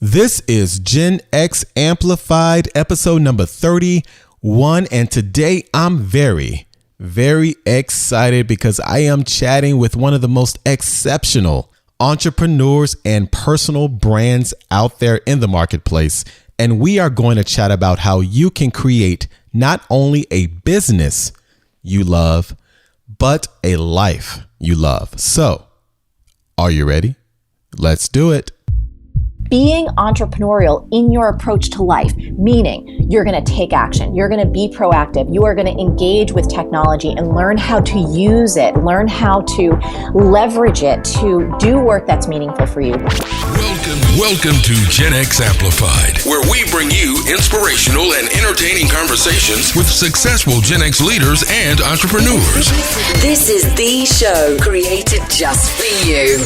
This is Gen X Amplified, episode number 31. And today I'm very excited because I am chatting with one of the most exceptional entrepreneurs and personal brands out there in the marketplace. And we are going to chat about how you can create not only a business you love, but a life you love. So, are you ready? Let's do it. Being entrepreneurial in your approach to life, meaning you're going to take action, you're going to be proactive, you are going to engage with technology and learn how to use it, learn how to leverage it to do work that's meaningful for you. Welcome to Gen X Amplified, where we bring you inspirational and entertaining conversations with successful Gen X leaders and entrepreneurs. This is the show created just for you.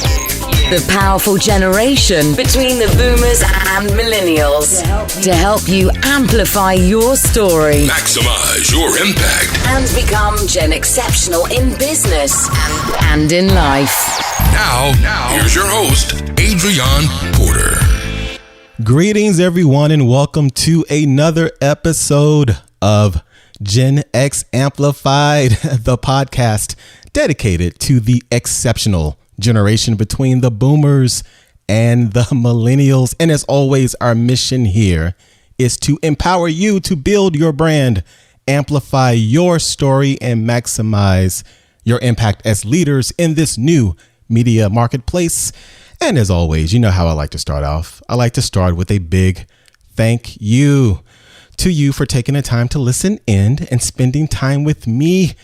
The powerful generation between the boomers and millennials to help you amplify your story, Maximize your impact, and become Gen Exceptional in business and in life. Now, here's your host, Arianna Porter. Greetings, everyone, and welcome to another episode of Gen X Amplified, the podcast dedicated to the exceptional generation between the boomers and the millennials. And as always, our mission here is to empower you to build your brand, amplify your story, and maximize your impact as leaders in this new media marketplace. And as always, you know how I like to start off. I like to start with a big thank you to you for taking the time to listen in and spending time with me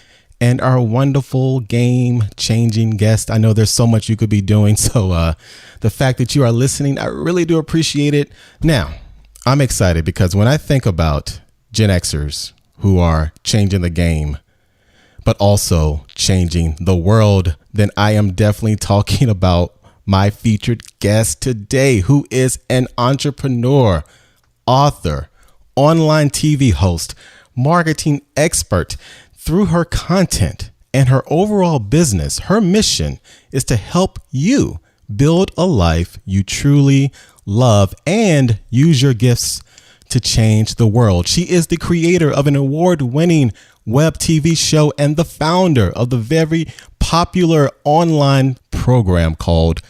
and our wonderful game-changing guest. I know there's so much you could be doing, so the fact that you are listening, I really do appreciate it. Now, I'm excited because when I think about Gen Xers who are changing the game, but also changing the world, then I am definitely talking about my featured guest today, who is an entrepreneur, author, online TV host, marketing expert. Through her content and her overall business, her mission is to help you build a life you truly love and use your gifts to change the world. She is the creator of an award-winning web TV show and the founder of the very popular online program called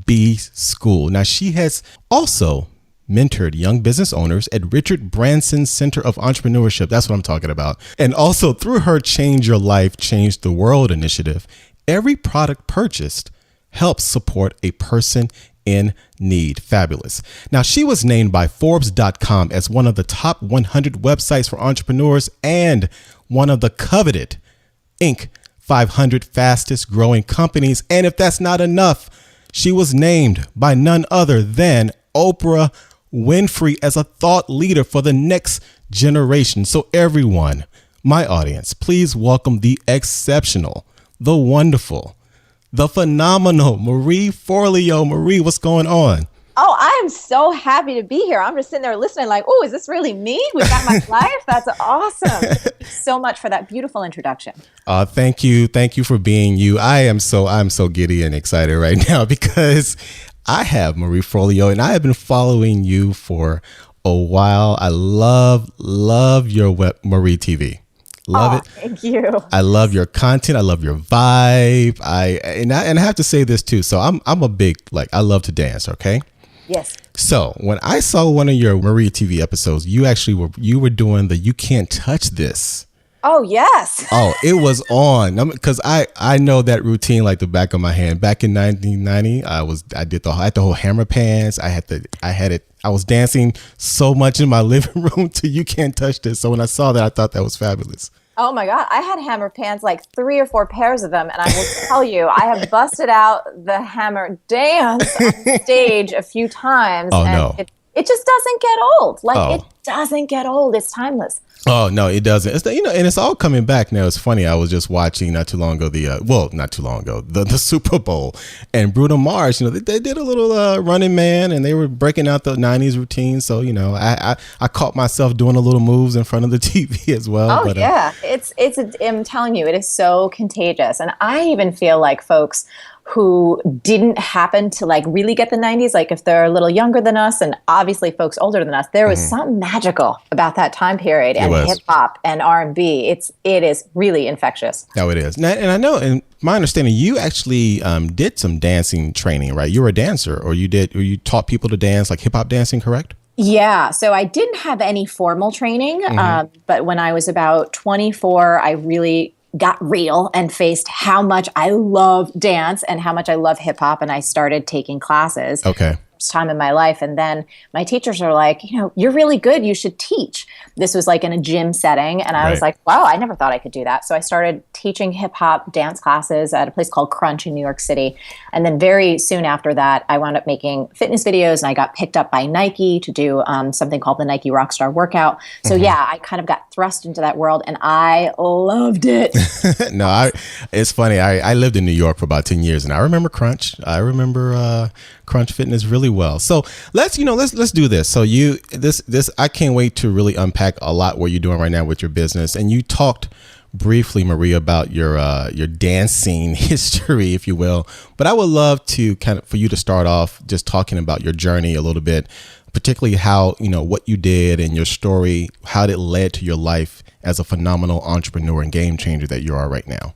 B-School. Now, she has also mentored young business owners at Richard Branson Center of Entrepreneurship. That's what I'm talking about. And also through her Change Your Life, Change the World initiative, every product purchased helps support a person in need. Fabulous. Now, she was named by Forbes.com as one of the top 100 websites for entrepreneurs and one of the coveted Inc. 500 fastest growing companies. And if that's not enough, she was named by none other than Oprah Winfrey as a thought leader for the next generation. So everyone, my audience, please welcome the exceptional, the wonderful, the phenomenal Marie Forleo. Marie, what's going on? Oh, I am so happy to be here. I'm just sitting there listening like, oh, is this really me? We've got my life? That's awesome. Thank you so much for that beautiful introduction. Thank you. Thank you for being you. I'm so giddy and excited right now because I have Marie Forleo and I have been following you for a while. I love your Marie TV. Love it. Thank you. I love your content. I love your vibe. And I have to say this too. So I'm a big, I love to dance. Okay. Yes. So when I saw one of your Marie TV episodes, you were doing the You Can't Touch This. Oh, yes. Oh, it was on because I know that routine like the back of my hand. Back in 1990, I had the whole hammer pants. I had it. I was dancing so much in my living room to You Can't Touch This. So when I saw that, I thought that was fabulous. Oh my God. I had hammer pants, like 3 or 4 pairs of them. And I will tell you, I have busted out the hammer dance on stage a few times. Oh, and no. It just doesn't get old. It doesn't get old. It's timeless. Oh, no, it doesn't. It's and it's all coming back now. It's funny. I was just watching not too long ago, the Super Bowl, and Bruno Mars, they did a little Running Man and they were breaking out the 90s routine. So, I caught myself doing a little moves in front of the TV as well. Oh, yeah. I'm telling you, it is so contagious. And I even feel like folks who didn't happen to like really get the 90s, like if they're a little younger than us and obviously folks older than us, there was something magical about that time period and hip hop and R&B. It is really infectious. Oh, it is. And I know, in my understanding, you actually did some dancing training, right? You were a dancer, or you taught people to dance, like hip hop dancing, correct? Yeah. So I didn't have any formal training, but when I was about 24, I really got real and faced how much I love dance and how much I love hip hop. And I started taking classes. Okay. First time in my life. And then my teachers are like, you're really good. You should teach. This was like in a gym setting. And I was like, wow, I never thought I could do that. So I started teaching hip hop dance classes at a place called Crunch in New York City. And then very soon after that, I wound up making fitness videos, and I got picked up by Nike to do something called the Nike Rockstar Workout. So yeah, I kind of got thrust into that world and I loved it. No, it's funny. I lived in New York for about 10 years, and I remember Crunch. I remember Crunch Fitness really well. So let's do this. So I can't wait to really unpack a lot what you're doing right now with your business. And you talked briefly, Marie, about your dancing history, if you will. But I would love to for you to start off just talking about your journey a little bit, particularly how, what you did and your story, how it led to your life as a phenomenal entrepreneur and game changer that you are right now.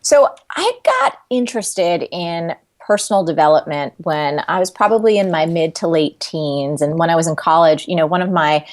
So I got interested in personal development when I was probably in my mid to late teens. And when I was in college, one of my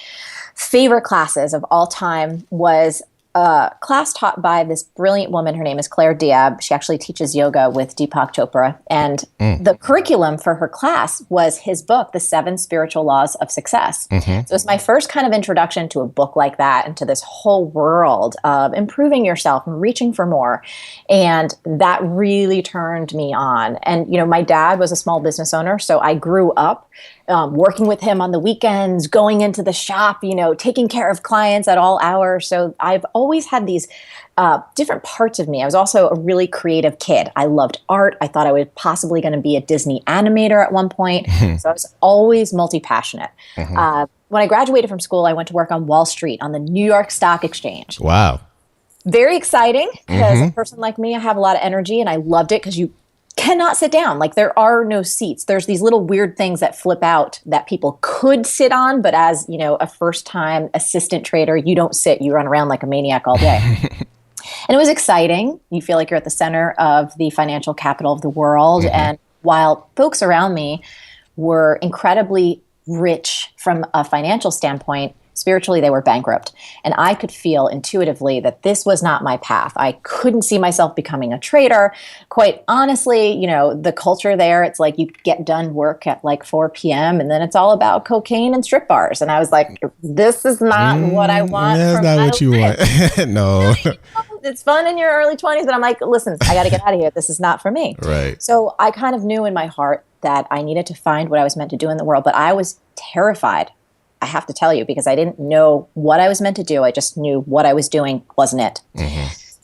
favorite classes of all time was a class taught by this brilliant woman. Her name is Claire Diab. She actually teaches yoga with Deepak Chopra. And the curriculum for her class was his book, The 7 Spiritual Laws of Success. So it was my first kind of introduction to a book like that and to this whole world of improving yourself and reaching for more. And that really turned me on. And, my dad was a small business owner, so I grew up working with him on the weekends, going into the shop, taking care of clients at all hours. So I've always had these different parts of me. I was also a really creative kid. I loved art. I thought I was possibly going to be a Disney animator at one point. So I was always multi-passionate. When I graduated from school, I went to work on Wall Street on the New York Stock Exchange. Wow. Very exciting because a person like me, I have a lot of energy, and I loved it because you cannot sit down. Like, there are no seats. There's these little weird things that flip out that people could sit on, but as a first-time assistant trader, you don't sit. You run around like a maniac all day. And it was exciting. You feel like you're at the center of the financial capital of the world. And while folks around me were incredibly rich from a financial standpoint, spiritually, they were bankrupt. And I could feel intuitively that this was not my path. I couldn't see myself becoming a trader. Quite honestly, the culture there, it's like you get done work at like 4 p.m. and then it's all about cocaine and strip bars. And I was like, this is not what I want. That's not what you want. No. It's fun in your early 20s, but I'm like, listen, I got to get out of here. This is not for me. Right. So I kind of knew in my heart that I needed to find what I was meant to do in the world, but I was terrified. I have to tell you, because I didn't know what I was meant to do. I just knew what I was doing wasn't it.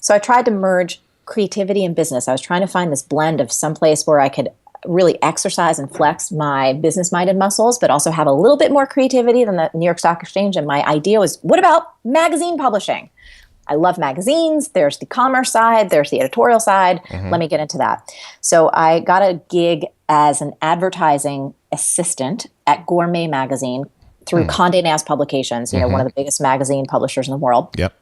So I tried to merge creativity and business. I was trying to find this blend of someplace where I could really exercise and flex my business-minded muscles, but also have a little bit more creativity than the New York Stock Exchange. And my idea was, what about magazine publishing? I love magazines. There's the commerce side. There's the editorial side. Let me get into that. So I got a gig as an advertising assistant at Gourmet Magazine through Condé Nast Publications, one of the biggest magazine publishers in the world. Yep.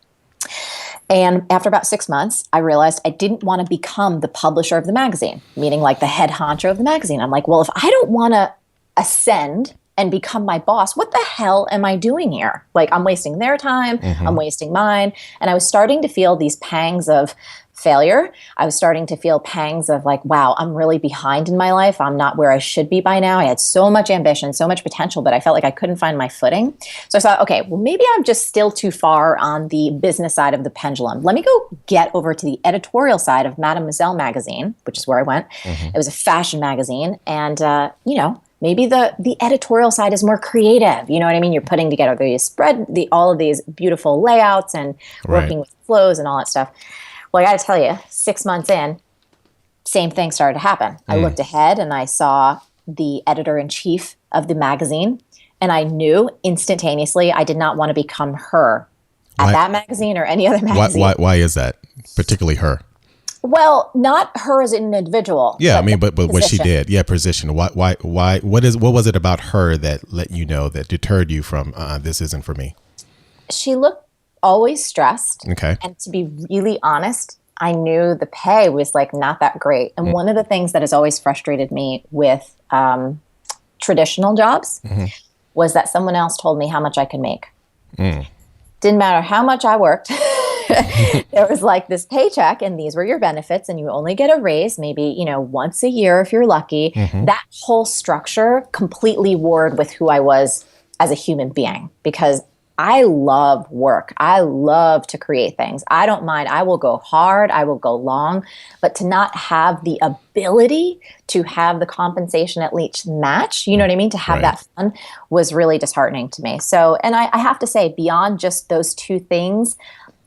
And after about 6 months, I realized I didn't want to become the publisher of the magazine, meaning like the head honcho of the magazine. I'm like, well, if I don't want to ascend and become my boss, what the hell am I doing here? Like, I'm wasting their time, I'm wasting mine. And I was starting to feel these pangs of failure. I was starting to feel pangs of like, wow, I'm really behind in my life. I'm not where I should be by now. I had so much ambition, so much potential, but I felt like I couldn't find my footing. So I thought, okay, well, maybe I'm just still too far on the business side of the pendulum. Let me go get over to the editorial side of Mademoiselle magazine, which is where I went. It was a fashion magazine. And, maybe the editorial side is more creative. You know what I mean? You're putting together all of these beautiful layouts and working with flows and all that stuff. Well, I got to tell you, 6 months in, same thing started to happen. I looked ahead and I saw the editor-in-chief of the magazine, and I knew instantaneously I did not want to become her at that magazine or any other magazine. Why is that, particularly her? Well, not her as an individual. Yeah, I mean, but what she position. did, yeah, position. Why? What was it about her that let you know, that deterred you from this isn't for me? She looked always stressed. Okay. And to be really honest, I knew the pay was like not that great. And one of the things that has always frustrated me with traditional jobs was that someone else told me how much I could make. Didn't matter how much I worked. There was like this paycheck and these were your benefits and you only get a raise maybe, once a year if you're lucky. That whole structure completely warred with who I was as a human being, because I love work. I love to create things. I don't mind. I will go hard. I will go long. But to not have the ability to have the compensation at least match, you know what I mean? To have that fun was really disheartening to me. So, and I have to say, beyond just those two things,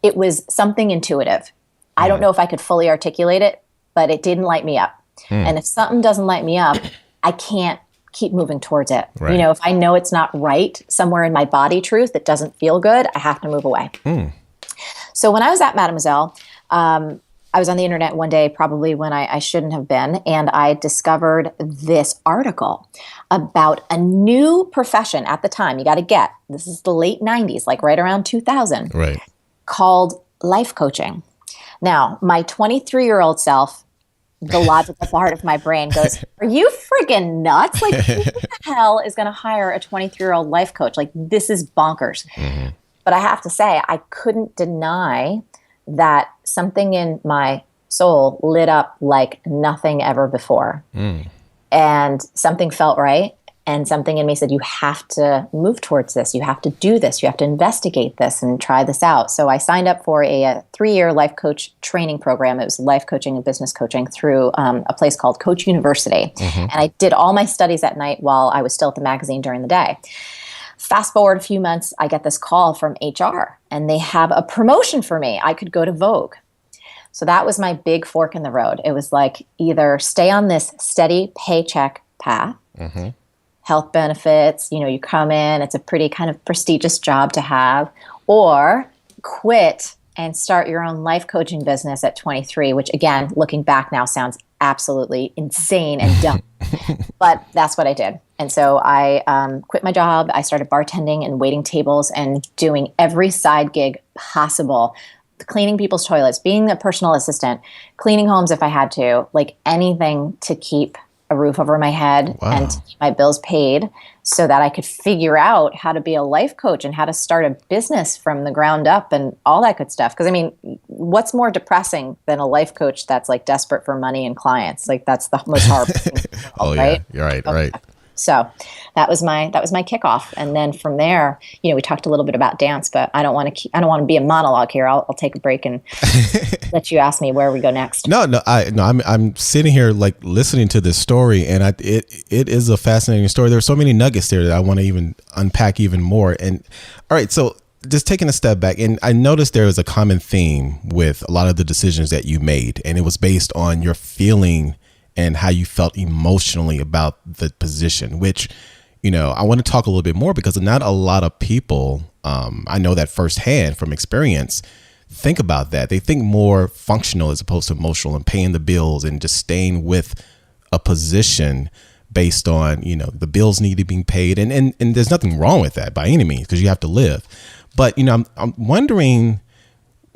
it was something intuitive. I don't know if I could fully articulate it, but it didn't light me up. And if something doesn't light me up, I can't keep moving towards it. Right. If I know it's not right somewhere in my body truth that doesn't feel good, I have to move away. So when I was at Mademoiselle, I was on the internet one day, probably when I shouldn't have been, and I discovered this article about a new profession at the time. You got to get, this is the late 90s, like right around 2000, called life coaching. Now, my 23-year-old self, the logical part of my brain goes, are you friggin' nuts? Like, who the hell is going to hire a 23-year-old life coach? Like, this is bonkers. But I have to say, I couldn't deny that something in my soul lit up like nothing ever before. And something felt right. And something in me said, you have to move towards this. You have to do this. You have to investigate this and try this out. So I signed up for a 3-year life coach training program. It was life coaching and business coaching through a place called Coach University. And I did all my studies at night while I was still at the magazine during the day. Fast forward a few months, I get this call from HR and they have a promotion for me. I could go to Vogue. So that was my big fork in the road. It was like either stay on this steady paycheck path, health benefits, you come in, it's a pretty kind of prestigious job to have, or quit and start your own life coaching business at 23, which again, looking back now sounds absolutely insane and dumb. But that's what I did. And so I quit my job. I started bartending and waiting tables and doing every side gig possible, cleaning people's toilets, being a personal assistant, cleaning homes if I had to, like anything to keep a roof over my head and to keep my bills paid so that I could figure out how to be a life coach and how to start a business from the ground up and all that good stuff. Because I mean, what's more depressing than a life coach that's like desperate for money and clients? Like that's the most horrible thing. Right? You're right. Right. So that was my kickoff, and then from there, we talked a little bit about dance, but I don't want to be a monologue here. I'll take a break and let you ask me where we go next. I'm sitting here like listening to this story, and it is a fascinating story. There are so many nuggets there that I want to even unpack even more. And all right, so just taking a step back, and I noticed there was a common theme with a lot of the decisions that you made, and it was based on your feeling and how you felt emotionally about the position, which, I want to talk a little bit more because not a lot of people, I know that firsthand from experience, think about that. They think more functional as opposed to emotional and paying the bills and just staying with a position based on, the bills need to be paid. And there's nothing wrong with that by any means because you have to live. But, I'm wondering,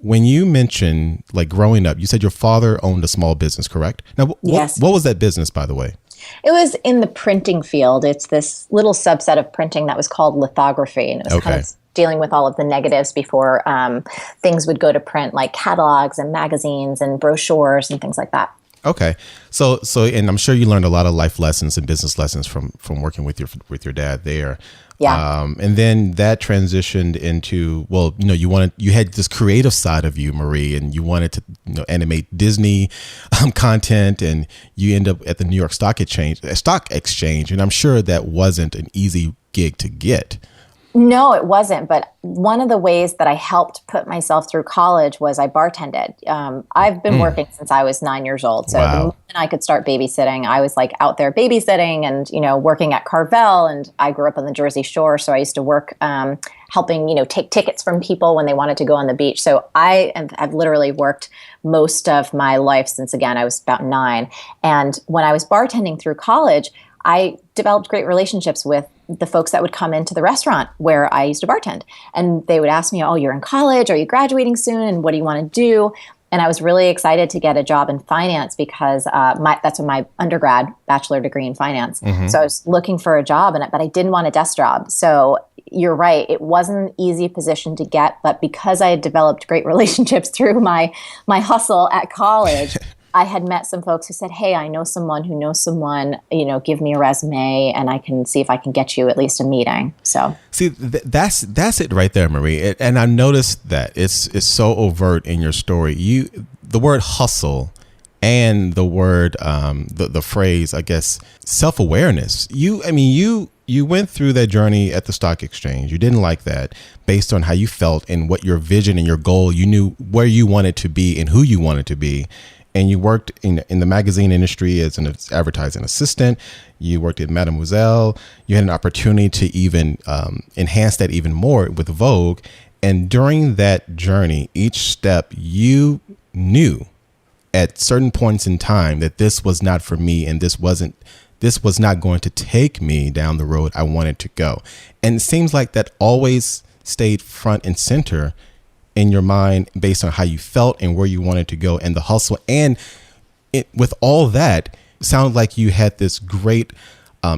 when you mentioned like growing up, you said your father owned a small business, correct? Now, Yes. What was that business, by the way? It was in the printing field. It's this little subset of printing that was called lithography. And it was kind of dealing with all of the negatives before things would go to print, like catalogs and magazines and brochures and things like that. Okay. So, and I'm sure you learned a lot of life lessons and business lessons from working with your dad there. Yeah. And then that transitioned into, you had this creative side of you, Marie, and you wanted to, animate Disney content, and you end up at the New York Stock Exchange. And I'm sure that wasn't an easy gig to get. No, it wasn't. But one of the ways that I helped put myself through college was I bartended. I've been working since I was 9 years old. So the moment I could start babysitting, I was like out there babysitting and, working at Carvel. And I grew up on the Jersey Shore. So I used to work helping, take tickets from people when they wanted to go on the beach. So I've literally worked most of my life since, again, I was about 9. And when I was bartending through college, I developed great relationships with the folks that would come into the restaurant where I used to bartend. And they would ask me, oh, you're in college? Are you graduating soon? And what do you want to do? And I was really excited to get a job in finance because that's what my undergrad bachelor degree in finance. So I was looking for a job, but I didn't want a desk job. So you're right. It wasn't an easy position to get. But because I had developed great relationships through my hustle at college, I had met some folks who said, hey, I know someone who knows someone, give me a resume and I can see if I can get you at least a meeting. So see, that's it right there, Marie. And I noticed that it's so overt in your story. The word hustle and the word, the phrase, I guess, self-awareness. You went through that journey at the stock exchange. You didn't like that based on how you felt and what your vision and your goal, you knew where you wanted to be and who you wanted to be. And you worked in the magazine industry as an advertising assistant. You worked at Mademoiselle. You had an opportunity to even enhance that even more with Vogue. And during that journey, each step, you knew at certain points in time that this was not for me and this was not going to take me down the road I wanted to go. And it seems like that always stayed front and center in your mind based on how you felt and where you wanted to go and the hustle. And with all that, it sounded like you had this great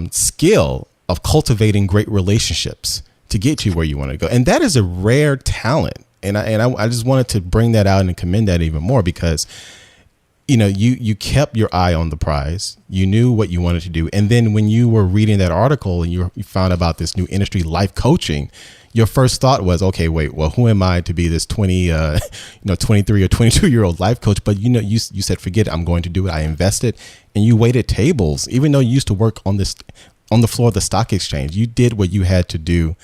skill of cultivating great relationships to get you where you want to go. And that is a rare talent. And I just wanted to bring that out and commend that even more because, you kept your eye on the prize. You knew what you wanted to do. And then when you were reading that article and you found about this new industry, life coaching, your first thought was, okay, wait, well, who am I to be this 23 or 22-year-old life coach? But, you said, forget it, I'm going to do it. I invested and you waited tables, even though you used to work on the floor of the stock exchange. You did what you had to do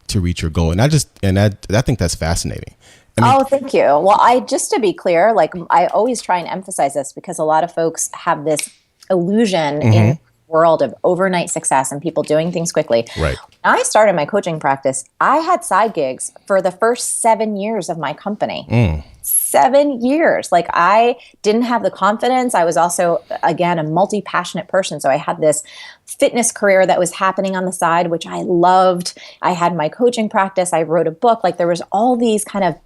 to reach your goal. And I think that's fascinating. Thank you. Well, just to be clear, I always try and emphasize this because a lot of folks have this illusion in the world of overnight success and people doing things quickly. Right. When I started my coaching practice, I had side gigs for the first 7 years of my company. 7 years. I didn't have the confidence. I was also, again, a multi-passionate person. So I had this fitness career that was happening on the side, which I loved. I had my coaching practice. I wrote a book. There was all these kind of,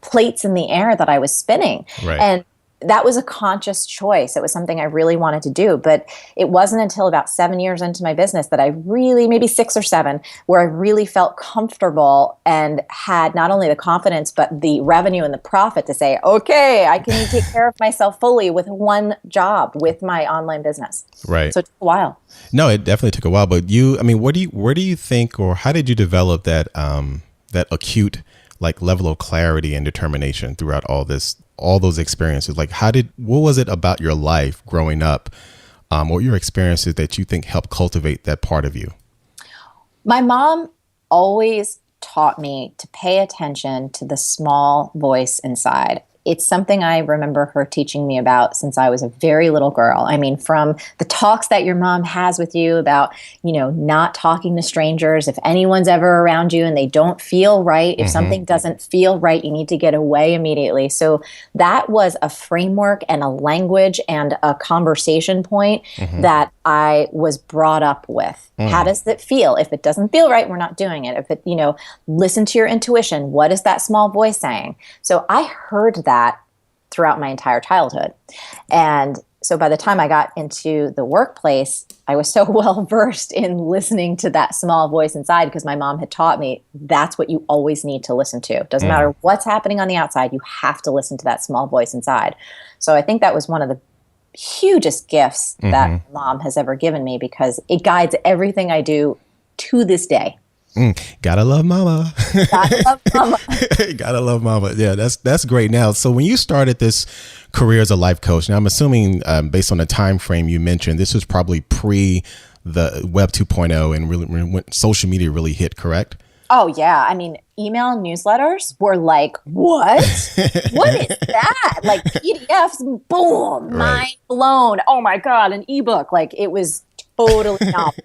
plates in the air that I was spinning. Right. And that was a conscious choice. It was something I really wanted to do. But it wasn't until about 7 years into my business that I really, maybe 6 or 7, where I really felt comfortable and had not only the confidence, but the revenue and the profit to say, okay, I can take care of myself fully with one job with my online business. Right. So it took a while. No, it definitely took a while. But where do you think, or how did you develop that acute level of clarity and determination throughout all those experiences? What was it about your life growing up or your experiences that you think helped cultivate that part of you? My mom always taught me to pay attention to the small voice inside. It's something I remember her teaching me about since I was a very little girl. From the talks that your mom has with you about, not talking to strangers. If anyone's ever around you and they don't feel right, if something doesn't feel right, you need to get away immediately. So that was a framework and a language and a conversation point that I was brought up with. How does it feel? If it doesn't feel right, we're not doing it. If it, listen to your intuition. What is that small voice saying? So I heard that throughout my entire childhood. And so by the time I got into the workplace, I was so well versed in listening to that small voice inside because my mom had taught me that's what you always need to listen to. It doesn't matter what's happening on the outside, you have to listen to that small voice inside. So I think that was one of the hugest gifts that mom has ever given me because it guides everything I do to this day. Gotta love mama. Gotta love mama. Gotta love mama. Yeah, that's great. Now, so when you started this career as a life coach, now I'm assuming based on the time frame you mentioned, this was probably pre the Web 2.0 and really when social media really hit, correct? Oh, yeah. I mean, email newsletters were like, what? What is that? Like PDFs, boom, mind blown. Oh my God, an ebook. Like it was totally novel.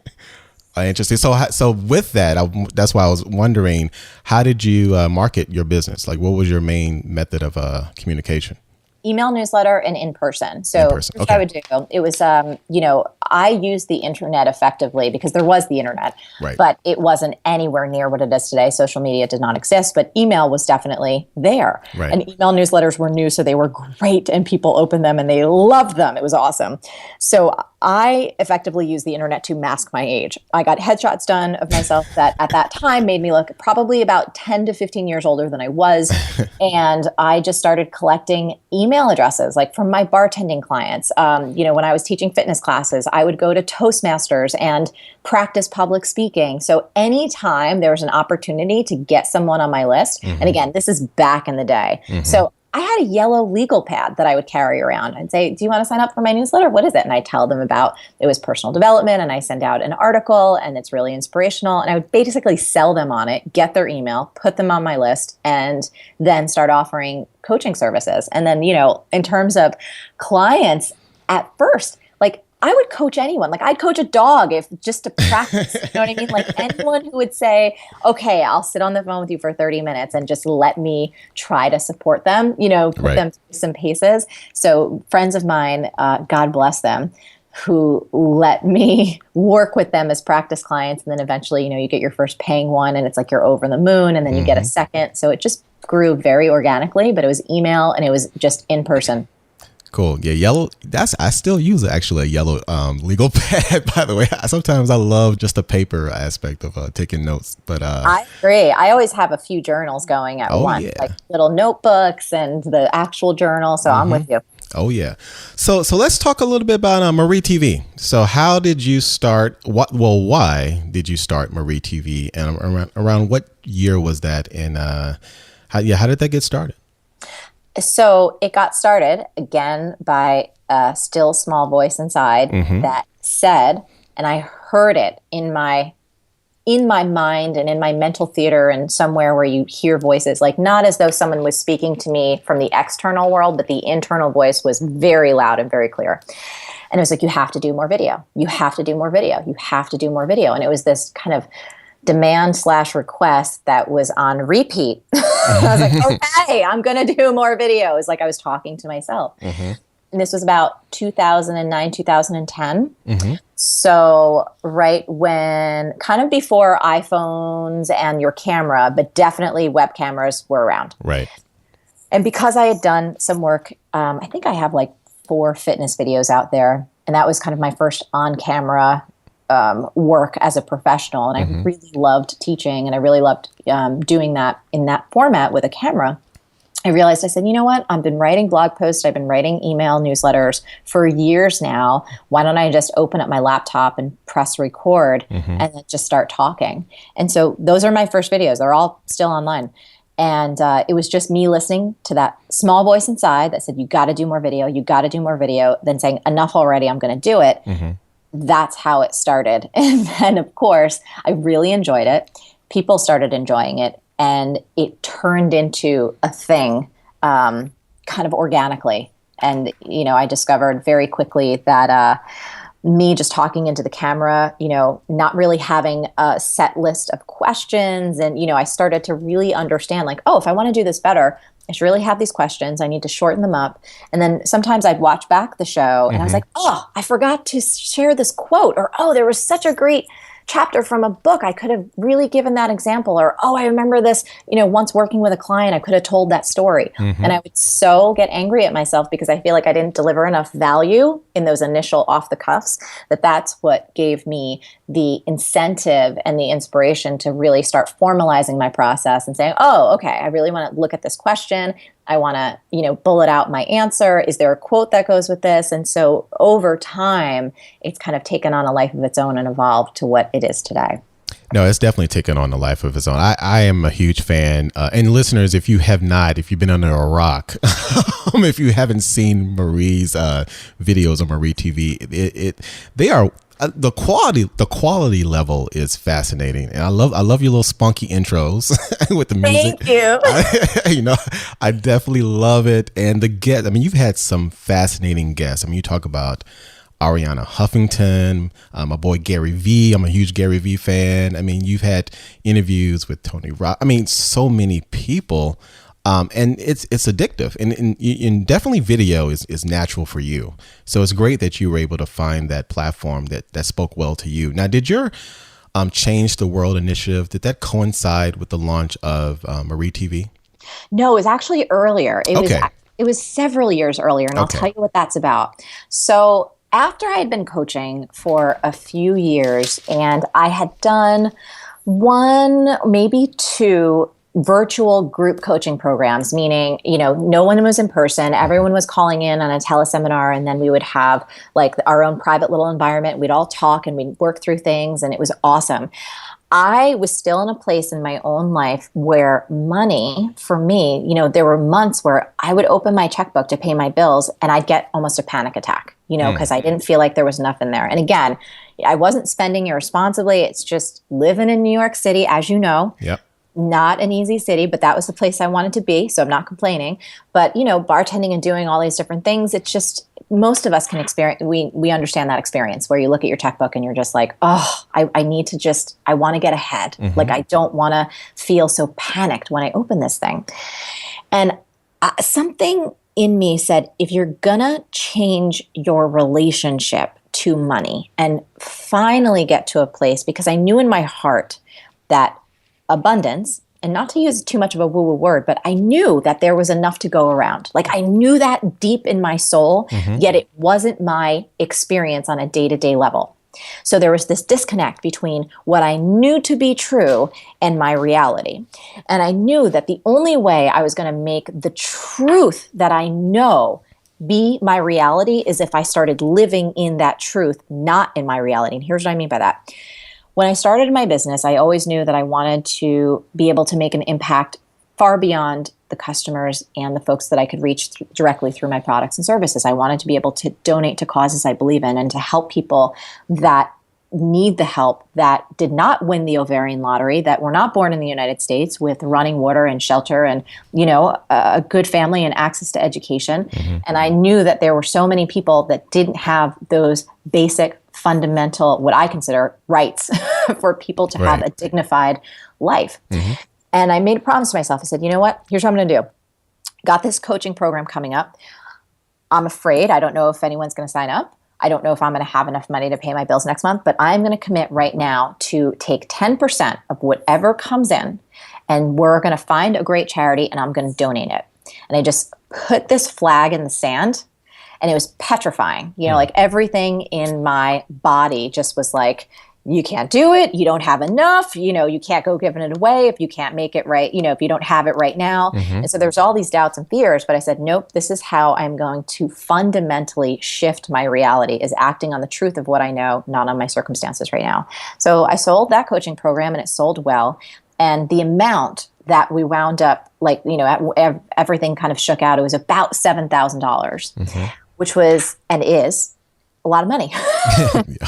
Interesting. So with that, that's why I was wondering, how did you market your business? Like, what was your main method of communication? Email, newsletter, and in person. So here's what I would do. It was, I used the internet effectively because there was the internet, but it wasn't anywhere near what it is today. Social media did not exist, but email was definitely there. And email newsletters were new, so they were great, and people opened them and they loved them. It was awesome. So I effectively used the internet to mask my age. I got headshots done of myself that at that time made me look probably about 10 to 15 years older than I was. And I just started collecting email addresses, like from my bartending clients. When I was teaching fitness classes, I would go to Toastmasters and practice public speaking. So anytime there was an opportunity to get someone on my list, and again, this is back in the day. So I had a yellow legal pad that I would carry around. I'd say, do you want to sign up for my newsletter? What is it? And I tell them about, it was personal development, and I send out an article and it's really inspirational. And I would basically sell them on it, get their email, put them on my list, and then start offering coaching services. And then, in terms of clients at first, like I would coach anyone. Like I'd coach a dog if just to practice, you know what I mean? Like anyone who would say, okay, I'll sit on the phone with you for 30 minutes and just let me try to support them, put them through some paces. So friends of mine, God bless them, who let me work with them as practice clients. And then eventually, you get your first paying one and it's like you're over the moon, and then you get a second. So it just grew very organically, but it was email and it was just in person. Cool. Yeah, yellow. I still use actually a yellow legal pad. By the way, sometimes I love just the paper aspect of taking notes. But I agree. I always have a few journals going at once, like little notebooks and the actual journal. So I'm with you. Oh yeah. So let's talk a little bit about Marie TV. So how did you start? Why did you start Marie TV, and around what year was that? And how did that get started? So it got started again by a still small voice inside that said, and I heard it in my mind and in my mental theater and somewhere where you hear voices, like not as though someone was speaking to me from the external world, but the internal voice was very loud and very clear. And it was like, you have to do more video. You have to do more video. You have to do more video. And it was this kind of demand/request that was on repeat. I was like, okay, I'm going to do more videos. Like I was talking to myself. And this was about 2009, 2010. So right when, kind of before iPhones and your camera, but definitely web cameras were around. Right. And because I had done some work, I think I have like 4 fitness videos out there. And that was kind of my first on-camera work as a professional. And I really loved teaching, and I really loved doing that in that format with a camera. I realized, I said, you know what? I've been writing blog posts. I've been writing email newsletters for years now. Why don't I just open up my laptop and press record and then just start talking? And so those are my first videos. They're all still online. And it was just me listening to that small voice inside that said, you got to do more video. You got to do more video. Then saying, enough already. I'm going to do it. That's how it started. And then, of course, I really enjoyed it. People started enjoying it, and it turned into a thing kind of organically. And, I discovered very quickly that me just talking into the camera, not really having a set list of questions. And, I started to really understand, like, oh, if I want to do this better, I should really have these questions. I need to shorten them up. And then sometimes I'd watch back the show and I was like, oh, I forgot to share this quote, or, oh, there was such a great chapter from a book. I could have really given that example, or, oh, I remember this, once working with a client, I could have told that story. And I would so get angry at myself because I feel like I didn't deliver enough value in those initial off the cuffs, that's what gave me the incentive and the inspiration to really start formalizing my process and saying, oh, okay, I really want to look at this question. I want to, bullet out my answer. Is there a quote that goes with this? And so over time, it's kind of taken on a life of its own and evolved to what it is today. No, it's definitely taken on a life of its own. I am a huge fan. And listeners, if you've been under a rock, if you haven't seen Marie's videos on Marie TV, they are the quality level is fascinating, and I love your little spunky intros with the music. Thank you. I definitely love it, and the guest. I mean, you've had some fascinating guests. I mean, you talk about Arianna Huffington, my boy Gary V. I'm a huge Gary V fan. I mean, you've had interviews with Tony Robbins. I mean, so many people. And it's addictive, and definitely video is natural for you. So it's great that you were able to find that platform that spoke well to you. Now, did your Change the World initiative, did that coincide with the launch of Marie TV? No, it was actually earlier. It was several years earlier, and I'll tell you what that's about. So after I had been coaching for a few years, and I had done one, maybe two virtual group coaching programs, meaning, no one was in person. Everyone was calling in on a teleseminar, and then we would have like our own private little environment. We'd all talk and we'd work through things, and it was awesome. I was still in a place in my own life where money for me, there were months where I would open my checkbook to pay my bills and I'd get almost a panic attack, because I didn't feel like there was enough in there. And again, I wasn't spending irresponsibly. It's just living in New York City, as you know. Yep. Not an easy city, but that was the place I wanted to be. So I'm not complaining. But, bartending and doing all these different things, it's just, most of us can experience, we understand that experience where you look at your checkbook and you're just like, oh, I want to get ahead. Mm-hmm. Like, I don't want to feel so panicked when I open this thing. And something in me said, if you're gonna change your relationship to money and finally get to a place, because I knew in my heart that abundance, and not to use too much of a woo-woo word, but I knew that there was enough to go around. Like, I knew that deep in my soul, yet it wasn't my experience on a day-to-day level. So there was this disconnect between what I knew to be true and my reality. And I knew that the only way I was going to make the truth that I know be my reality is if I started living in that truth, not in my reality. And here's what I mean by that. When I started my business, I always knew that I wanted to be able to make an impact far beyond the customers and the folks that I could reach directly through my products and services. I wanted to be able to donate to causes I believe in and to help people that need the help, that did not win the ovarian lottery, that were not born in the United States with running water and shelter and, a good family and access to education. And I knew that there were so many people that didn't have those basic fundamental, what I consider rights for people to have a dignified life. And I made a promise to myself. I said, you know what? Here's what I'm going to do. Got this coaching program coming up. I'm afraid. I don't know if anyone's going to sign up. I don't know if I'm going to have enough money to pay my bills next month, but I'm going to commit right now to take 10% of whatever comes in, and we're going to find a great charity and I'm going to donate it. And I just put this flag in the sand, and it was petrifying. Like everything in my body just was like, you can't do it. You don't have enough. You can't go giving it away if you can't make it right. If you don't have it right now. And so there's all these doubts and fears, but I said, nope, this is how I'm going to fundamentally shift my reality, is acting on the truth of what I know, not on my circumstances right now. So I sold that coaching program, and it sold well. And the amount that we wound up, everything kind of shook out. It was about $7,000, which was, and is, a lot of money.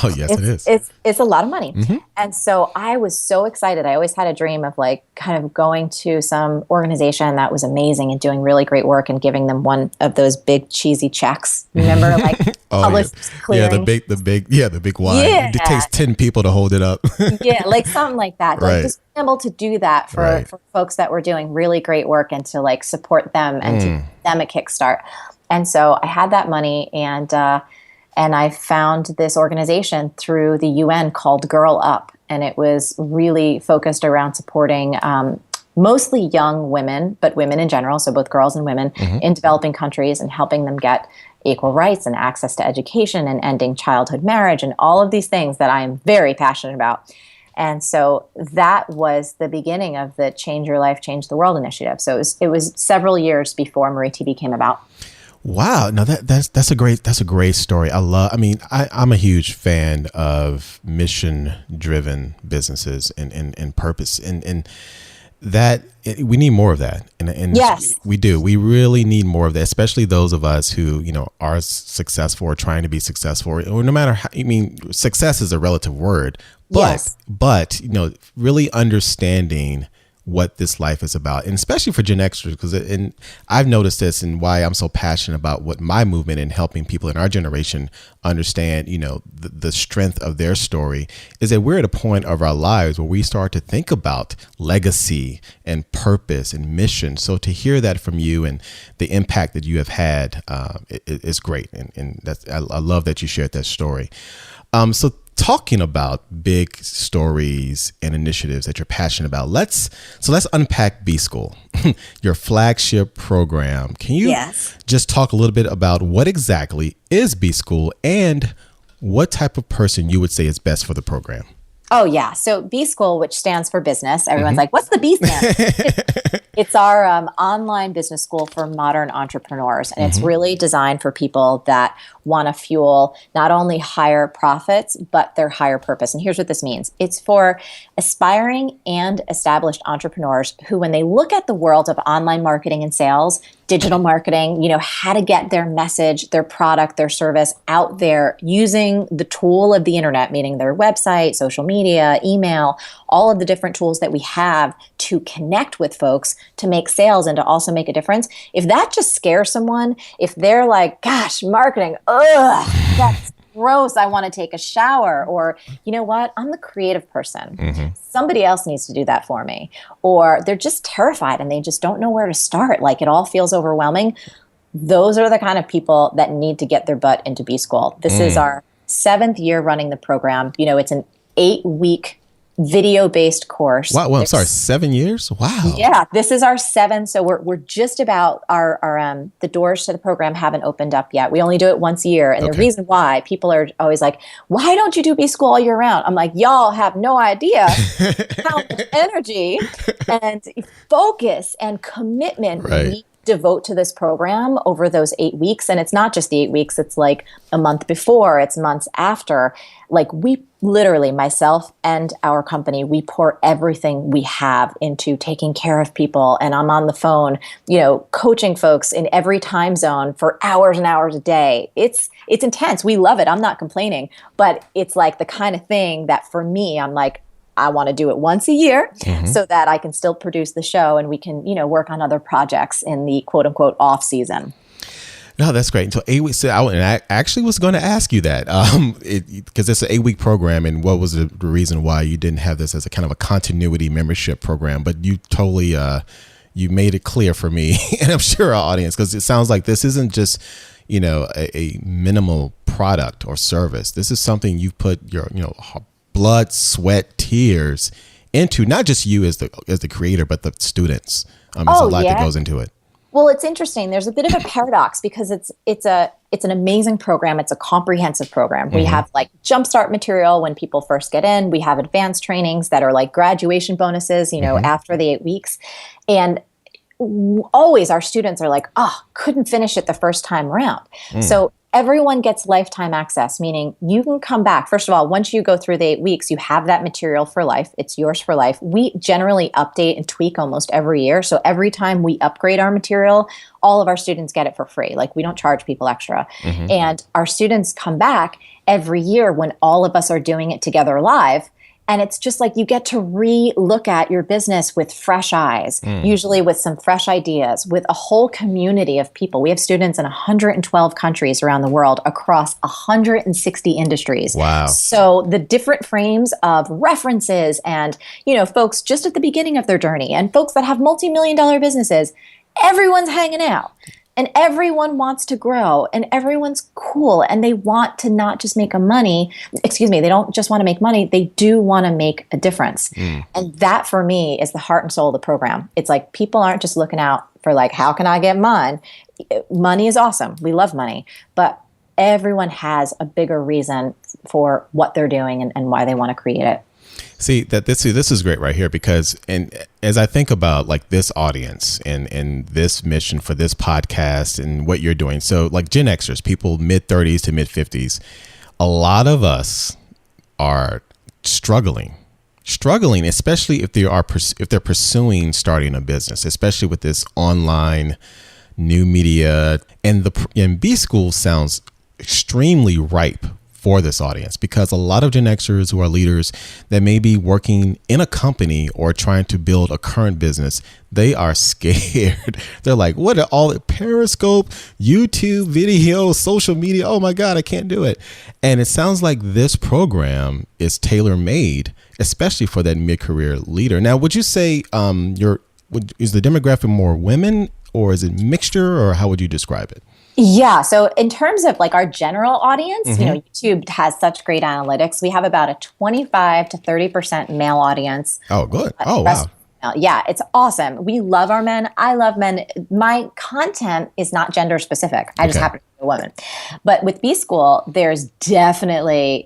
Oh, yes, it is. It's a lot of money. And so I was so excited. I always had a dream of kind of going to some organization that was amazing and doing really great work and giving them one of those big cheesy checks. Remember, Publishers Clearing? Yeah, the big wine. Yeah. It takes 10 people to hold it up. Yeah, like something like that. Right. Just being able to do that for folks that were doing really great work, and to support them and to give them a kickstart. And so I had that money, and I found this organization through the UN called Girl Up. And it was really focused around supporting mostly young women, but women in general, so both girls and women in developing countries, and helping them get equal rights and access to education and ending childhood marriage and all of these things that I am very passionate about. And so that was the beginning of the Change Your Life, Change the World initiative. So it was several years before Marie TV came about. Wow. No, that's a great story. I'm a huge fan of mission driven businesses and purpose. And we need more of that. And yes, we do. We really need more of that, especially those of us who, are successful or trying to be successful, or no matter how, success is a relative word, but really understanding what this life is about, and especially for Gen Xers, because and I've noticed this, and why I'm so passionate about what my movement and helping people in our generation understand, the strength of their story, is that we're at a point of our lives where we start to think about legacy and purpose and mission. So to hear that from you and the impact that you have had, is great, and that's I love that you shared that story. So talking about big stories and initiatives that you're passionate about, let's unpack B School, your flagship program. Can you just talk a little bit about what exactly is B School and what type of person you would say is best for the program? Oh, yeah. So B School, which stands for business, everyone's like, what's the B stand? It's our online business school for modern entrepreneurs. And it's really designed for people that want to fuel not only higher profits, but their higher purpose. And here's what this means. It's for aspiring and established entrepreneurs who, when they look at the world of online marketing and sales, digital marketing, how to get their message, their product, their service out there using the tool of the internet, meaning their website, social media, email, all of the different tools that we have to connect with folks, to make sales and to also make a difference. If that just scares someone, if they're like, gosh, marketing, that's gross, I want to take a shower, or you know what, I'm the creative person. Somebody else needs to do that for me. Or they're just terrified and they just don't know where to start. Like it all feels overwhelming. Those are the kind of people that need to get their butt into B School. This is our 7th year running the program. It's an 8-week video-based course. Wow, well, I'm sorry, 7 years? Wow. Yeah, this is our 7th. So we're just about our the doors to the program haven't opened up yet. We only do it once a year. And the reason why people are always like, why don't you do B School all year round? I'm like, y'all have no idea how much energy and focus and commitment we need devote to this program over those 8 weeks. And it's not just the 8 weeks, it's like a month before, it's months after. Like we literally, myself and our company, we pour everything we have into taking care of people. And I'm on the phone, coaching folks in every time zone for hours and hours a day. It's intense. We love it. I'm not complaining, but it's like the kind of thing that for me, I'm like, I want to do it once a year so that I can still produce the show and we can, work on other projects in the quote unquote off season. No, that's great. Until 8 weeks, and I actually was going to ask you that because it's an 8-week program, and what was the reason why you didn't have this as a kind of a continuity membership program? But you totally you made it clear for me, and I'm sure our audience, because it sounds like this isn't just a minimal product or service. This is something you've put your blood, sweat, tears into. Not just you as the creator, but the students. There's a lot that goes into it. Well, it's interesting. There's a bit of a paradox because it's an amazing program. It's a comprehensive program. We have like jumpstart material when people first get in. We have advanced trainings that are like graduation bonuses, after the 8 weeks. And always our students are like, couldn't finish it the first time around. So everyone gets lifetime access, meaning you can come back. First of all, once you go through the 8 weeks, you have that material for life. It's yours for life. We generally update and tweak almost every year. So every time we upgrade our material, all of our students get it for free. Like we don't charge people extra. And our students come back every year when all of us are doing it together live. And it's just like you get to re-look at your business with fresh eyes, usually with some fresh ideas, with a whole community of people. We have students in 112 countries around the world across 160 industries. Wow. So the different frames of references and, folks just at the beginning of their journey and folks that have multi-million-dollar businesses, everyone's hanging out. And everyone wants to grow and everyone's cool and they want to not just make they don't just want to make money, they do want to make a difference. And that for me is the heart and soul of the program. It's like people aren't just looking out for like, how can I get mine? Money is awesome. We love money, but everyone has a bigger reason for what they're doing and why they want to create it. See that this is great right here, because and as I think about like this audience and this mission for this podcast and what you're doing, so like Gen Xers, people mid-30s to mid-50s, a lot of us are struggling struggling, especially if they're pursuing starting a business, especially with this online new media, and B School sounds extremely ripe for this audience, because a lot of Gen Xers who are leaders that may be working in a company or trying to build a current business, they are scared. They're like, what are all the Periscope, YouTube video, social media? Oh my God, I can't do it. And it sounds like this program is tailor made, especially for that mid-career leader. Now, would you say is the demographic more women, or is it mixture, or how would you describe it? Yeah. So in terms of like our general audience, YouTube has such great analytics. We have about a 25 to 30% male audience. Oh, good. Oh, wow. Yeah, it's awesome. We love our men. I love men. My content is not gender specific. I just happen to be a woman. But with B School, there's definitely,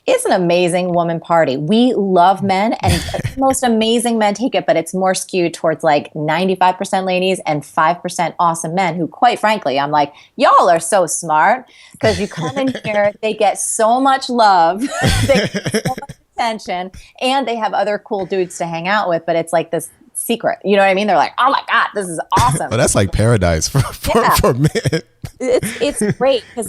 it's an amazing woman party. We love men, and the most amazing men take it, but it's more skewed towards like 95% ladies and 5% awesome men who, quite frankly, I'm like, y'all are so smart, because you come in here, they get so much love, they get so much attention, and they have other cool dudes to hang out with, but it's like this secret. You know what I mean? They're like, oh my God, this is awesome. Well, that's like paradise for men. It's great because,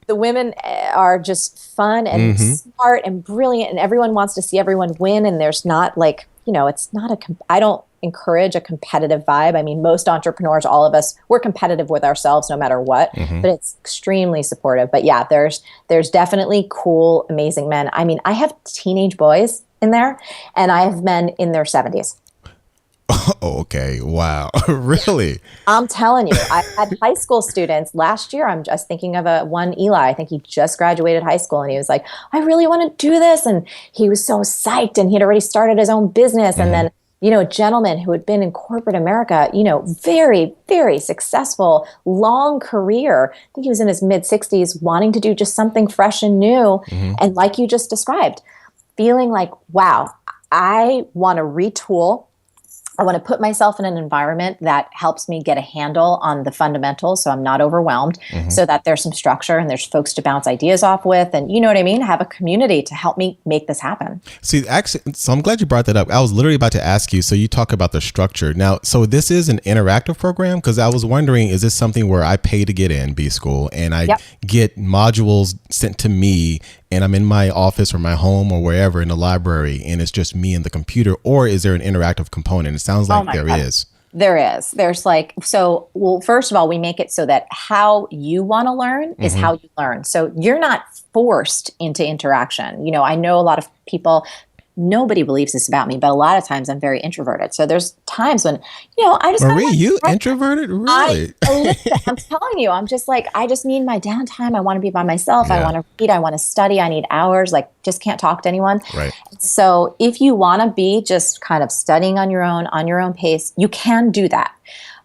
the women are just fun and smart and brilliant, and everyone wants to see everyone win. And there's not like, it's not I don't encourage a competitive vibe. I mean, most entrepreneurs, all of us, we're competitive with ourselves no matter what, but it's extremely supportive. But yeah, there's definitely cool, amazing men. I mean, I have teenage boys in there, and I have men in their 70s. Oh, okay. Wow. Really? I'm telling you, I had high school students last year. I'm just thinking of one Eli. I think he just graduated high school, and he was like, I really want to do this. And he was so psyched, and he had already started his own business. And then, a gentleman who had been in corporate America, very, very successful, long career. I think he was in his mid 60s, wanting to do just something fresh and new. And like you just described, feeling like, wow, I want to retool. I want to put myself in an environment that helps me get a handle on the fundamentals, so I'm not overwhelmed, so that there's some structure and there's folks to bounce ideas off with, and you know what I mean? Have a community to help me make this happen. See, actually, so I'm glad you brought that up. I was literally about to ask you, so you talk about the structure. Now, so this is an interactive program, because I was wondering, is this something where I pay to get in B School and I get modules sent to me, and I'm in my office or my home or wherever in the library, and it's just me and the computer, or is there an interactive component? It sounds like there is. There is. There's first of all, we make it so that how you want to learn is how you learn. So you're not forced into interaction. I know a lot of people, nobody believes this about me, but a lot of times I'm very introverted. So there's times when, I just Marie, you introverted? Really? I'm telling you, I'm just like, I just need my downtime. I want to be by myself. Yeah. I want to read. I want to study. I need hours. Like, just can't talk to anyone. Right. So if you want to be just kind of studying on your own pace, you can do that.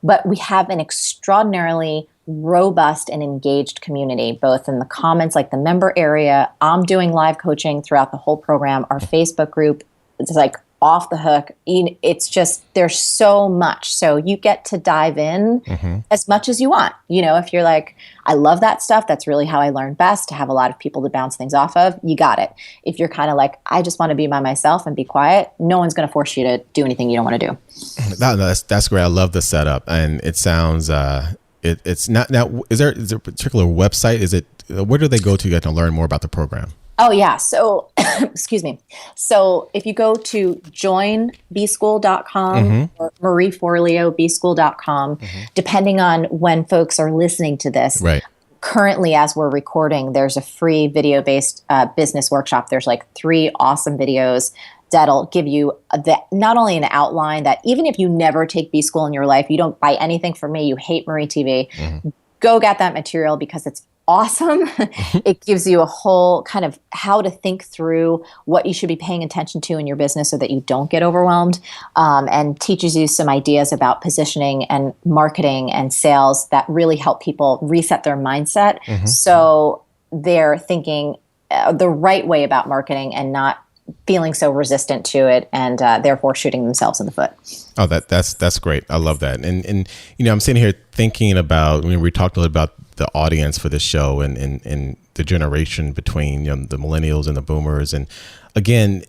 But we have an extraordinarily robust and engaged community, both in the comments, like the member area. I'm doing live coaching throughout the whole program. Our Facebook group is like off the hook. It's just, there's so much. So you get to dive in as much as you want. If you're like, I love that stuff, that's really how I learn best, to have a lot of people to bounce things off of, you got it. If you're kind of like, I just want to be by myself and be quiet, no one's going to force you to do anything you don't want to do. That's great. I love the setup. And it sounds, it's not now. Is there a particular website? Where do they go to get to learn more about the program? Oh yeah. So, excuse me. So if you go to joinbschool.com or Marie Forleo bschool.com, depending on when folks are listening to this. Right. Currently, as we're recording, there's a free video-based business workshop. There's like 3 awesome videos that'll give you not only an outline that even if you never take B School in your life, you don't buy anything from me, you hate Marie TV, go get that material because it's awesome. It gives you a whole kind of how to think through what you should be paying attention to in your business so that you don't get overwhelmed, and teaches you some ideas about positioning and marketing and sales that really help people reset their mindset. So they're thinking the right way about marketing and not feeling so resistant to it, and therefore shooting themselves in the foot. Oh, that's great. I love that. And I'm sitting here thinking about, we talked a little about the audience for this show and the generation between the millennials and the boomers. And again,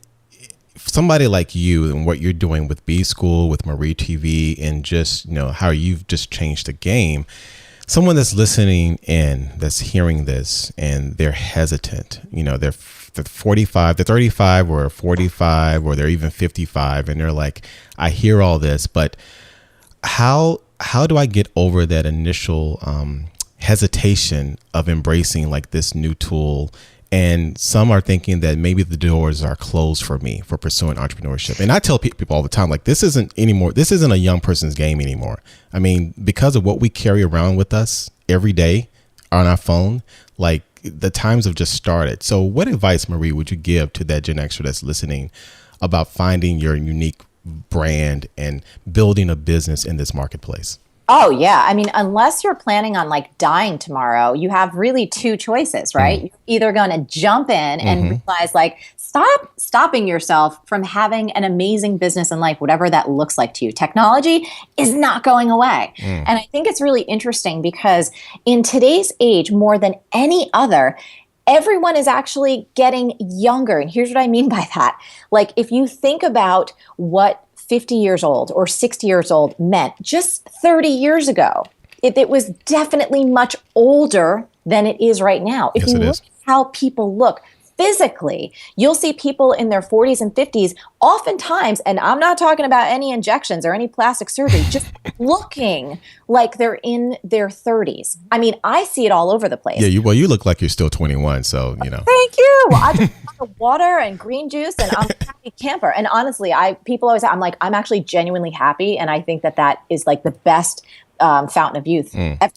somebody like you and what you're doing with B School, with Marie TV, and just, how you've just changed the game, someone that's listening in, that's hearing this, and they're hesitant, they're 45, they're 35 or 45, or they're even 55. And they're like, I hear all this, but how do I get over that initial hesitation of embracing like this new tool? And some are thinking that maybe the doors are closed for me for pursuing entrepreneurship. And I tell people all the time, like, this isn't a young person's game anymore. I mean, because of what we carry around with us every day on our phone, like, the times have just started. So what advice, Marie, would you give to that Gen Xer that's listening about finding your unique brand and building a business in this marketplace? Oh, yeah. I mean, unless you're planning on like dying tomorrow, you have really two choices, right? You're either going to jump in and realize like, stop stopping yourself from having an amazing business in life, whatever that looks like to you. Technology is not going away. And I think it's really interesting because in today's age, more than any other, everyone is actually getting younger. And here's what I mean by that. Like, if you think about what 50 years old or 60 years old meant just 30 years ago, it was definitely much older than it is right now. If you look at how people look physically, you'll see people in their 40s and 50s oftentimes, and I'm not talking about any injections or any plastic surgery, just looking like they're in their 30s. I mean, I see it all over the place. Yeah, you look like you're still 21, so, Thank you. I just want water and green juice, and I'm a happy camper. And honestly, people always say, I'm actually genuinely happy, and I think that is like the best fountain of youth ever.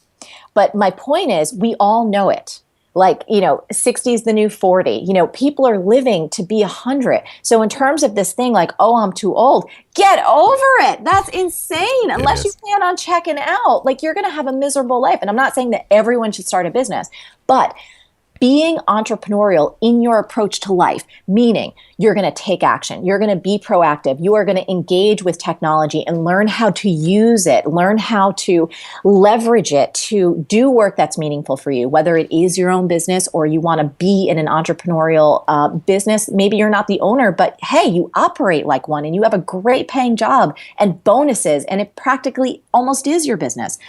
But my point is, we all know it. Like, 60 is the new 40. People are living to be 100. So in terms of this thing like, oh, I'm too old, get over it. That's insane. Unless you plan on checking out, like, you're going to have a miserable life. And I'm not saying that everyone should start a business, but being entrepreneurial in your approach to life, meaning you're going to take action, you're going to be proactive, you are going to engage with technology and learn how to use it, learn how to leverage it to do work that's meaningful for you, whether it is your own business or you want to be in an entrepreneurial business. Maybe you're not the owner, but hey, you operate like one and you have a great paying job and bonuses, and it practically almost is your business.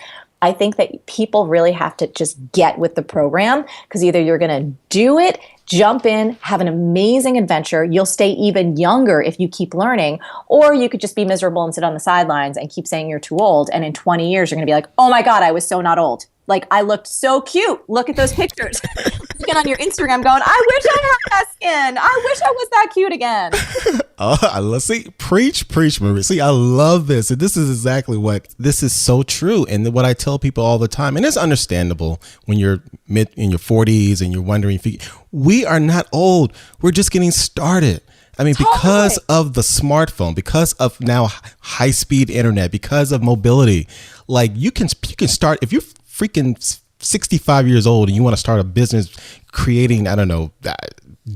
I think that people really have to just get with the program, because either you're going to do it, jump in, have an amazing adventure, you'll stay even younger if you keep learning, or you could just be miserable and sit on the sidelines and keep saying you're too old. And in 20 years, you're going to be like, oh my God, I was so not old. Like, I looked so cute. Look at those pictures. Looking on your Instagram going, I wish I had that skin. I wish I was that cute again. See, preach, Marie. See, I love this. And this is exactly this is so true. And what I tell people all the time, and it's understandable when you're in your 40s and you're wondering we are not old. We're just getting started. I mean, because of the smartphone, because of now high-speed internet, because of mobility, like you can start, if you're freaking 65 years old and you want to start a business creating, I don't know,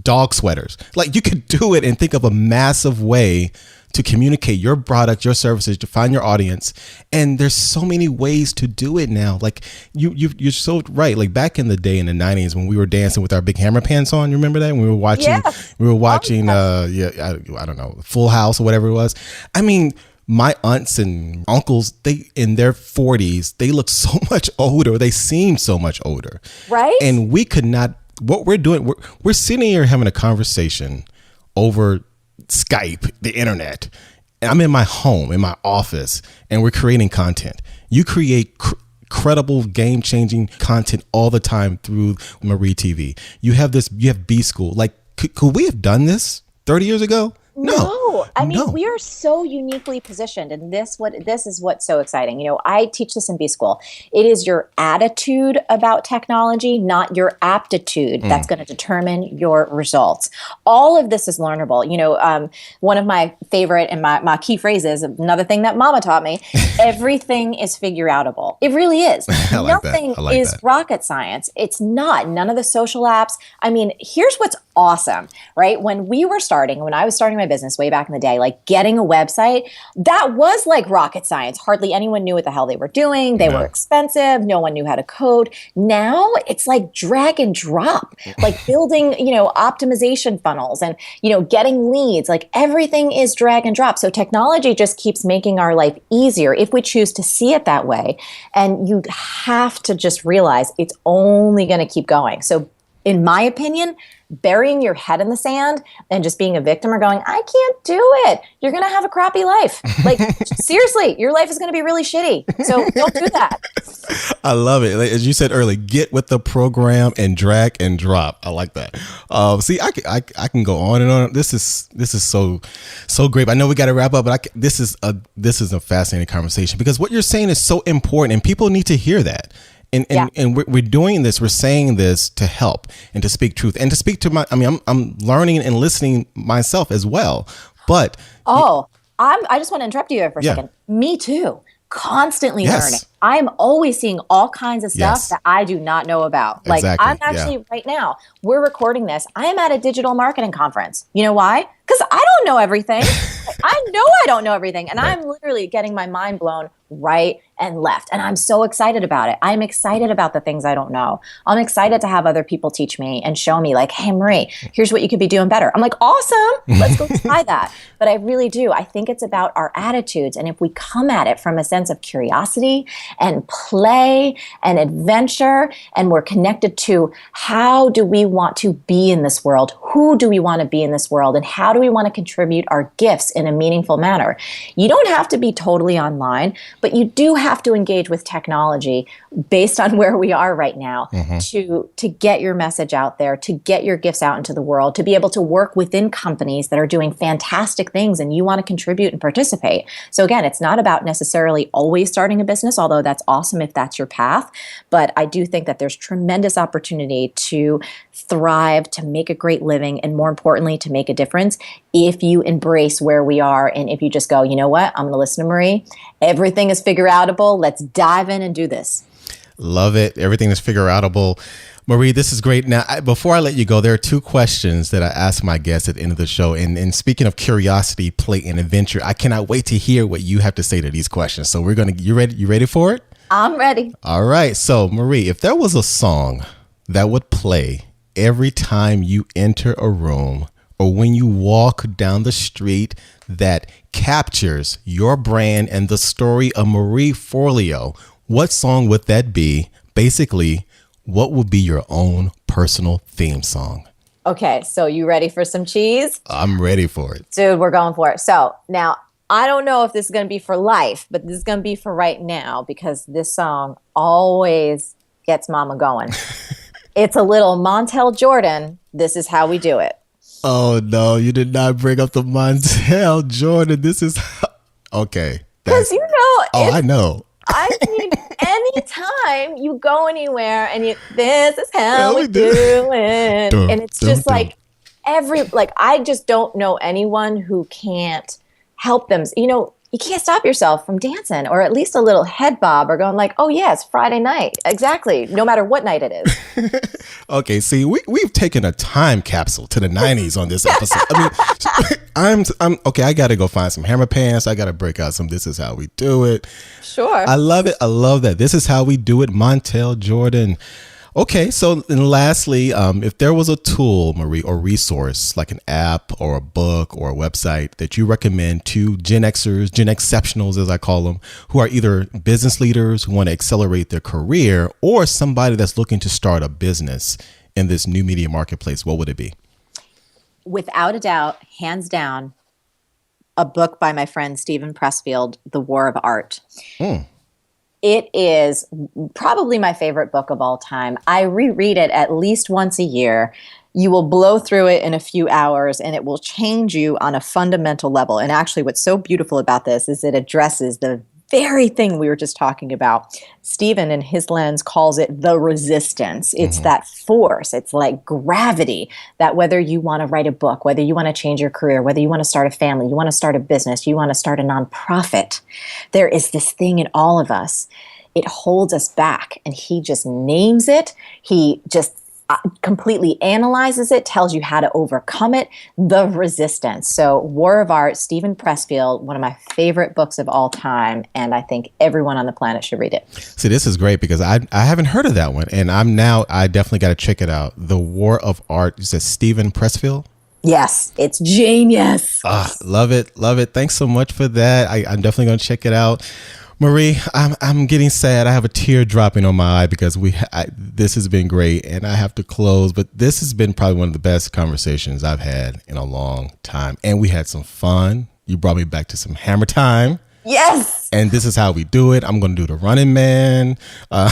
dog sweaters, like you could do it and think of a massive way to communicate your product, your services, to find your audience. And there's so many ways to do it now. Like you're so right. Like back in the day in the 90s when we were dancing with our big hammer pants on, you remember that? When we were watching, I don't know, Full House or whatever it was. I mean, my aunts and uncles, they in their 40s, they look so much older. They seem so much older. Right. And we could not, what we're doing, we're sitting here having a conversation over Skype, the internet. I'm in my home, in my office, and we're creating content. You create credible, game-changing content all the time through Marie TV. You have B School. Like, could we have done this 30 years ago? No. I mean, we are so uniquely positioned, and this is what's so exciting. I teach this in B School. It is your attitude about technology, not your aptitude, that's going to determine your results. All of this is learnable. One of my favorite and my key phrases, another thing that Mama taught me, everything is figure outable. It really is. Nothing is rocket science. It's not. None of the social apps. I mean, here's what's awesome, right? When I was starting my business way back in the day, like getting a website, that was like rocket science. Hardly anyone knew what the hell they were doing. They were expensive. No one knew how to code. Now it's like drag and drop, like building, optimization funnels and, getting leads, like everything is drag and drop. So technology just keeps making our life easier if we choose to see it that way. And you have to just realize it's only going to keep going. So in my opinion, burying your head in the sand and just being a victim or going, I can't do it, you're going to have a crappy life. Like, seriously, your life is going to be really shitty. So don't do that. I love it. As you said earlier, get with the program and drag and drop. I like that. See, I can go on and on. This is so great. I know we got to wrap up, but this is a fascinating conversation because what you're saying is so important and people need to hear that. And we're doing this, we're saying this to help and to speak truth and to speak to I'm learning and listening myself as well. But I just want to interrupt you there for a second. Me too. Constantly learning. I'm always seeing all kinds of stuff that I do not know about. Like I'm actually right now, we're recording this. I am at a digital marketing conference. You know why? Because I don't know everything. I know I don't know everything. And I'm literally getting my mind blown right and left. And I'm so excited about it. I'm excited about the things I don't know. I'm excited to have other people teach me and show me like, hey, Marie, here's what you could be doing better. I'm like, awesome. Let's go try that. But I really do. I think it's about our attitudes. And if we come at it from a sense of curiosity and play and adventure, and we're connected to how do we want to be in this world? Who do we want to be in this world? And how do we want to contribute our gifts in a meaningful manner? You don't have to be totally online, but you do have to engage with technology based on where we are right now to get your message out there, to get your gifts out into the world, to be able to work within companies that are doing fantastic things and you want to contribute and participate. So again, it's not about necessarily always starting a business, although that's awesome if that's your path. But I do think that there's tremendous opportunity to thrive, to make a great living, and more importantly, to make a difference if you embrace where we are and if you just go, you know what, I'm going to listen to Marie. Everything is figure outable. Let's dive in and do this. Love it. Everything is figure outable. Marie, this is great. Now, before I let you go, there are two questions that I ask my guests at the end of the show. And speaking of curiosity, play, and adventure, I cannot wait to hear what you have to say to these questions. So you ready for it? I'm ready. All right. So Marie, if there was a song that would play every time you enter a room or when you walk down the street that captures your brand and the story of Marie Forleo, what song would that be? Basically, what would be your own personal theme song? Okay, so you ready for some cheese? I'm ready for it. Dude, we're going for it. So now, I don't know if this is going to be for life, but this is going to be for right now because this song always gets mama going. It's a little Montel Jordan. This is how we do it. Oh, no, you did not bring up the Montel Jordan. This is okay. Because I know. I mean, anytime you go anywhere and this is how we do it. And it's just like I just don't know anyone who can't help them. You can't stop yourself from dancing or at least a little head bob or going like, oh, yeah, it's Friday night. Exactly. No matter what night it is. Okay. See, we've taken a time capsule to the 90s on this episode. I mean, I'm okay. I got to go find some hammer pants. I got to break out some This Is How We Do It. Sure. I love it. I love that. This is how we do it. Montel Jordan. Okay, so and lastly, if there was a tool, Marie, or resource like an app or a book or a website that you recommend to Gen Xers, Gen Exceptionals, as I call them, who are either business leaders who want to accelerate their career or somebody that's looking to start a business in this new media marketplace, what would it be? Without a doubt, hands down, a book by my friend Stephen Pressfield, The War of Art. It is probably my favorite book of all time. I reread it at least once a year. You will blow through it in a few hours and it will change you on a fundamental level. And actually what's so beautiful about this is it addresses the very thing we were just talking about. Stephen, in his lens, calls it the resistance. It's that force. It's like gravity that whether you want to write a book, whether you want to change your career, whether you want to start a family, you want to start a business, you want to start a nonprofit, there is this thing in all of us. It holds us back. And he just names it. completely analyzes it, tells you how to overcome it, the resistance. So War of Art, Stephen Pressfield, one of my favorite books of all time. And I think everyone on the planet should read it. See, this is great because I haven't heard of that one. And I definitely got to check it out. The War of Art. You said Stephen Pressfield? Yes, it's genius. Love it. Love it. Thanks so much for that. I'm definitely going to check it out. Marie, I'm getting sad. I have a tear dropping on my eye because this has been great and I have to close. But this has been probably one of the best conversations I've had in a long time. And we had some fun. You brought me back to some hammer time. Yes. And this is how we do it. I'm going to do the Running Man. I'm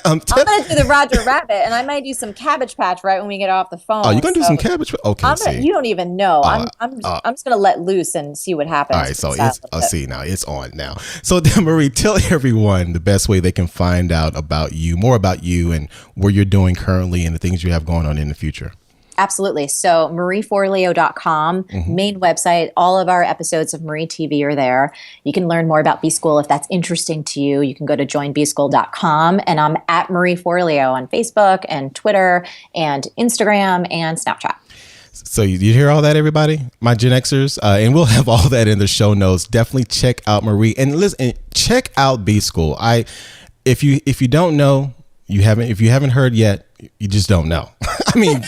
going to do the Roger Rabbit, and I might do some Cabbage Patch right when we get off the phone. Oh, you're going to do some Cabbage Patch? Okay. You don't even know. I'm just going to let loose and see what happens. All right. So it's on now. So Marie, tell everyone the best way they can find out about you, more about you and what you're doing currently and the things you have going on in the future. Absolutely. So marieforleo.com, main website. All of our episodes of Marie TV are there. You can learn more about B School if that's interesting to you. You can go to joinbschool.com. And I'm at Marie Forleo on Facebook and Twitter and Instagram and Snapchat. So you hear all that, everybody? My Gen Xers, and we'll have all that in the show notes. Definitely check out Marie and listen. Check out B School. If you don't know, if you haven't heard yet, you just don't know. I mean,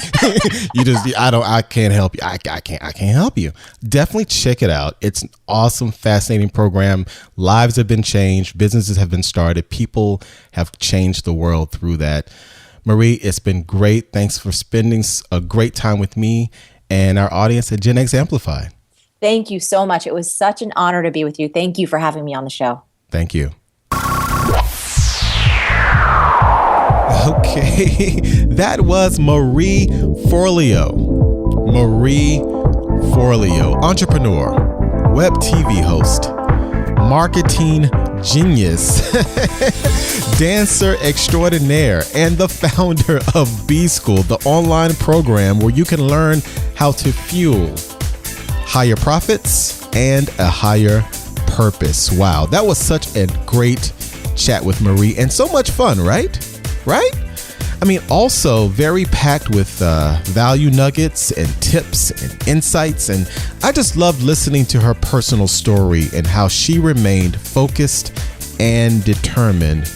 I can't help you. I can't help you. Definitely check it out. It's an awesome, fascinating program. Lives have been changed. Businesses have been started. People have changed the world through that. Marie, it's been great. Thanks for spending a great time with me and our audience at Gen X Amplified. Thank you so much. It was such an honor to be with you. Thank you for having me on the show. Thank you. Okay, that was Marie Forleo. Marie Forleo, entrepreneur, web TV host, marketing genius, dancer extraordinaire, and the founder of B School, the online program where you can learn how to fuel higher profits and a higher purpose. Wow, that was such a great chat with Marie and so much fun, right? I mean, also very packed with value nuggets and tips and insights. And I just loved listening to her personal story and how she remained focused and determined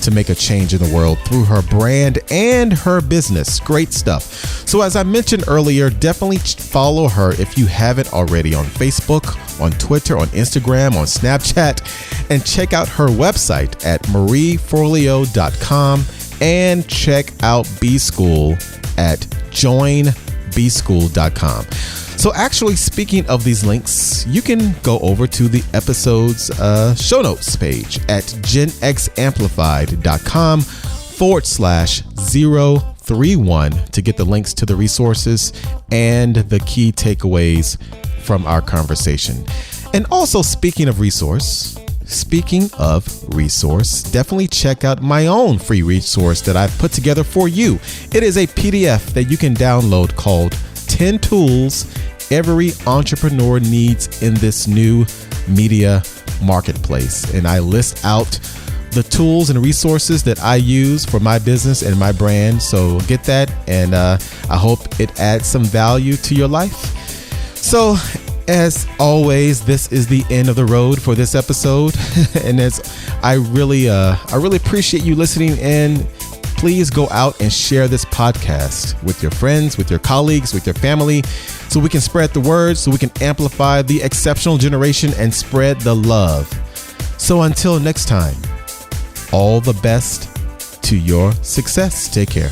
to make a change in the world through her brand and her business. Great stuff. So as I mentioned earlier, definitely follow her if you haven't already on Facebook, on Twitter, on Instagram, on Snapchat, and check out her website at marieforleo.com. And check out B School at joinbschool.com. So actually, speaking of these links, you can go over to the episode's show notes page at genxamplified.com/031 to get the links to the resources and the key takeaways from our conversation. And also, speaking of resource, definitely check out my own free resource that I've put together for you. It is a PDF that you can download called 10 Tools Every Entrepreneur Needs in This New Media Marketplace. And I list out the tools and resources that I use for my business and my brand. So get that, and I hope it adds some value to your life. So, as always, this is the end of the road for this episode, and I really appreciate you listening in. Please go out and share this podcast with your friends, with your colleagues, with your family, so we can spread the word, so we can amplify the exceptional generation and spread the love. So until next time, all the best to your success. Take care.